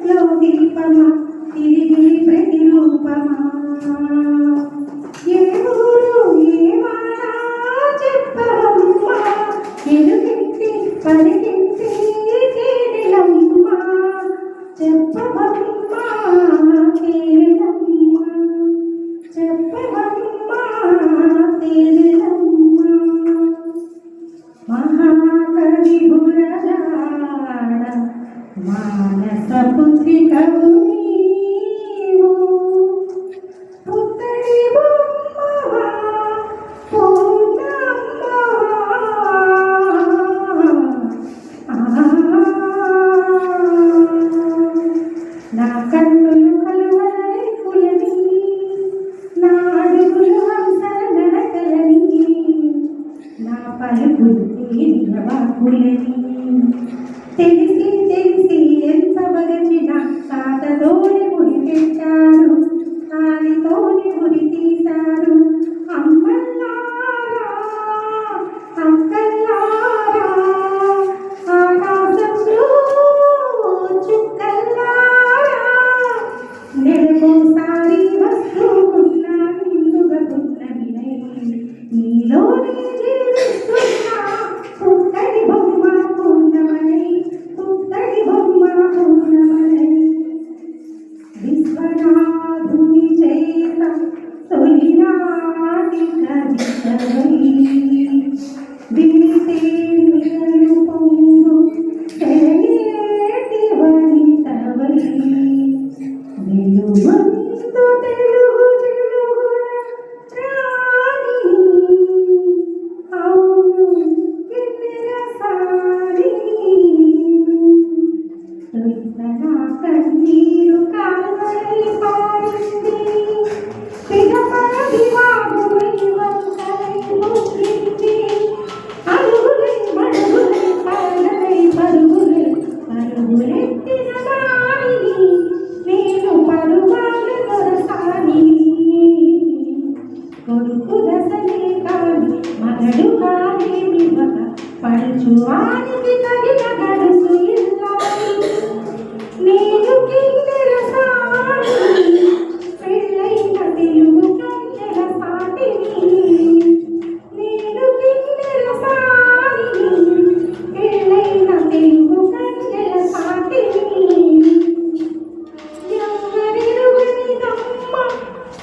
చీకట్లో దీపమా తిరిగి ప్రతిరూపమా ఏ ఊరు ఏ వాడ చెప్పవమ్మా ఎలుగెత్తి పరిగెత్తి తేలిలమ్మా చెప్పవమ్మా తేలిలమ్మా చెప్పవమ్మా తేలిలమ్మా మహాకవి బురజాడ మానస పుత్రికవు నీవు పుత్తడి బొమ్మవా పూర్ణమ్మవా నా కన్నులు కలువరై కులని నా అడుగులు హంసల నడకలని నా పలుకులు తేలినవాకులని తెలిసి తెలిసి ఎంత బగచిన తాతతోనే ముడి పెట్టారు కాలితోనే ముడి తీశారు అమ్మల్లారా అక్కల్లారా ఆకాశంలో చుక్కల్లారా నెలకోసారి వస్తూ ఉన్న నిండుగా పున్నమినై నీలోనే జీవిస్తున్నా పుత్తడి బొమ్మ పూర్ణమనై పుత్తడి బొమ్మ పూర్ణమనై విశ్వనాథుని చేత తొలినాటి కవితవై వినితే నిగలు పొంగు తెరయేటి వనితవై వెలుగొందు తెలుగు జలుగుల రాణి అవును కిన్నెరసాని తొలితనా కన్నీరు కాల్వై పారింది పిగపర వివాహమై వంకలై ముక్కింది అడుగులై మడుగులై పాలనై పరుగులై పరుగులెత్తిన దానిని నేను పరువాల దొరసానిని కొడుకు దశలే కాని మగడు కాలేమివ్వక పడుచువానికి తగిన గడుసు ఇల్లాలి నేను కిన్నెరసాని పెళ్ళైన తెలుగు కన్నెల సాటిని నేను కిన్నెరసాని పెళ్ళైన తెలుగు కన్నెల సాటిని ఎవరెరుగని దమ్మ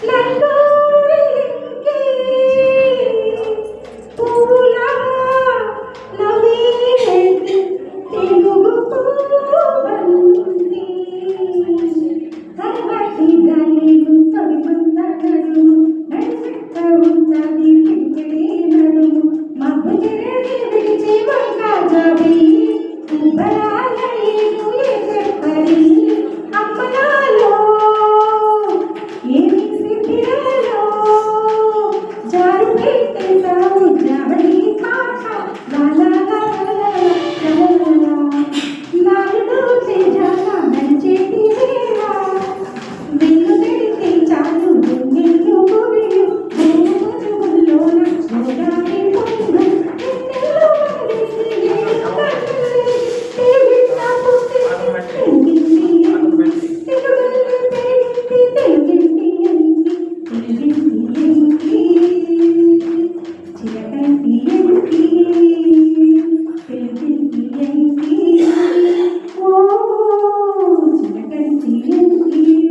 లండోరికి పూలా నవీనెత్తి తెలుగు పూవంతి కరవటి గలీలు తొడిమంత నడుము నడిపెట్ట ఉన్నది కింకడే నడుము మబ్బు తెరని విడిచి వంకాజవి ఉబ్బరాలయ్యేను ఏ చెప్పరి అమ్మనాలో ఏమి సిద్ధిరాలో జారు పెట్టేశావు జవడి పాట లాలా నాలుగు తేజాల మంచేటి వేళ వెళ్ళు తెడితే చాలు గుండెలు గుబిలు భూములోన గోదావరి పొంగు ఎన్నెల్లో వండిసి ఏడు కన్నులే తేలిన పుట్టి తెంగింది తెలుగుల్ని తేలింది తెంగింది తెంగింది చిరకంటి ఎంకి తెంగింది ఎంకి ఓ చిరకంటి ఎంకి